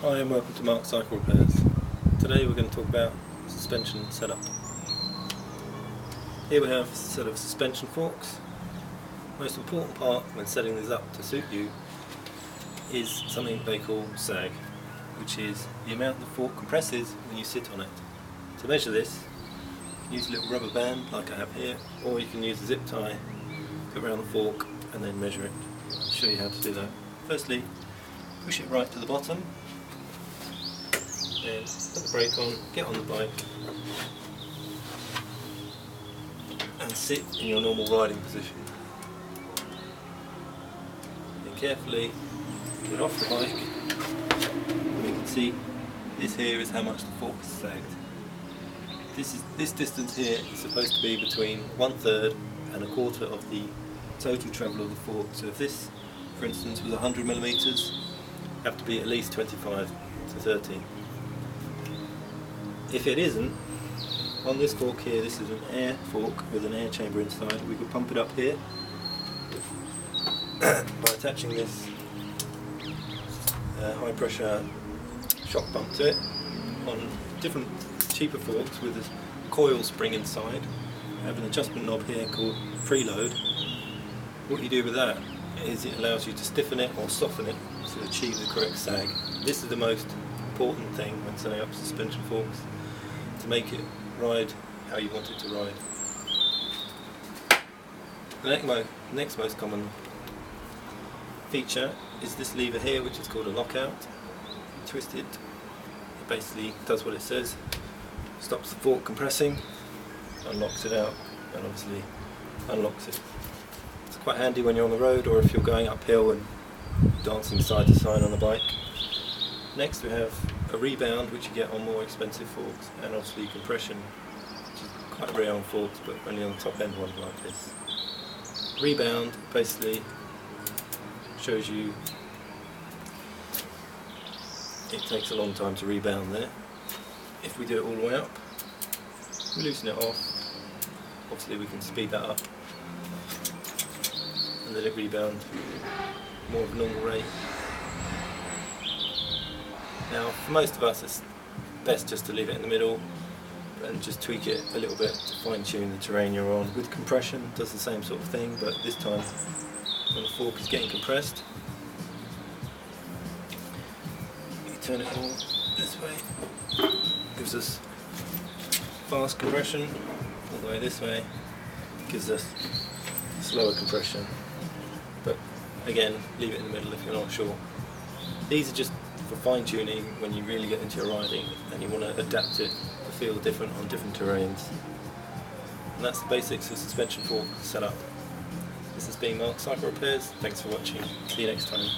Hi and welcome to Mark's Cycle Repairs. Today we're going to talk about suspension setup. Here we have a set of suspension forks. The most important part when setting these up to suit you is something they call sag, which is the amount the fork compresses when you sit on it. To measure this, you can use a little rubber band like I have here, or you can use a zip tie, go around the fork and then measure it. I'll show you how to do that. Firstly, push it right to the bottom. Then put the brake on, get on the bike and sit in your normal riding position. Then carefully get off the bike, and you can see this here is how much the fork is sagged. This distance here is supposed to be between 1/3 and 1/4 of the total travel of the fork. So if this, for instance, was 100mm, you have to be at least 25 to 30. If it isn't, on this fork here, this is an air fork with an air chamber inside. We could pump it up here by attaching this high pressure shock pump to it. On different cheaper forks with a coil spring inside, I have an adjustment knob here called Preload. What you do with that is it allows you to stiffen it or soften it to achieve the correct sag. This is the most important thing when setting up suspension forks, to make it ride how you want it to ride. The next most common feature is this lever here, which is called a lockout. Twist it, it basically does what it says, stops the fork compressing, unlocks it out, and obviously unlocks it. It's quite handy when you're on the road or if you're going uphill and dancing side to side on the bike. Next we have a rebound, which you get on more expensive forks, and obviously compression, which is quite rare on forks but only on the top end ones like this. Rebound basically shows you it takes a long time to rebound there. If we do it all the way up, we loosen it off, obviously we can speed that up and let it rebound more of a normal rate. Now, for most of us it's best just to leave it in the middle and just tweak it a little bit to fine tune the terrain you're on. With compression it does the same sort of thing, but this time when the fork is getting compressed, you turn it all this way, gives us fast compression, all the way this way gives us slower compression, but again leave it in the middle if you're not sure. These are just for fine tuning when you really get into your riding and you want to adapt it to feel different on different terrains. And that's the basics of suspension fork setup. This has been Mark's Cycle Repairs. Thanks for watching. See you next time.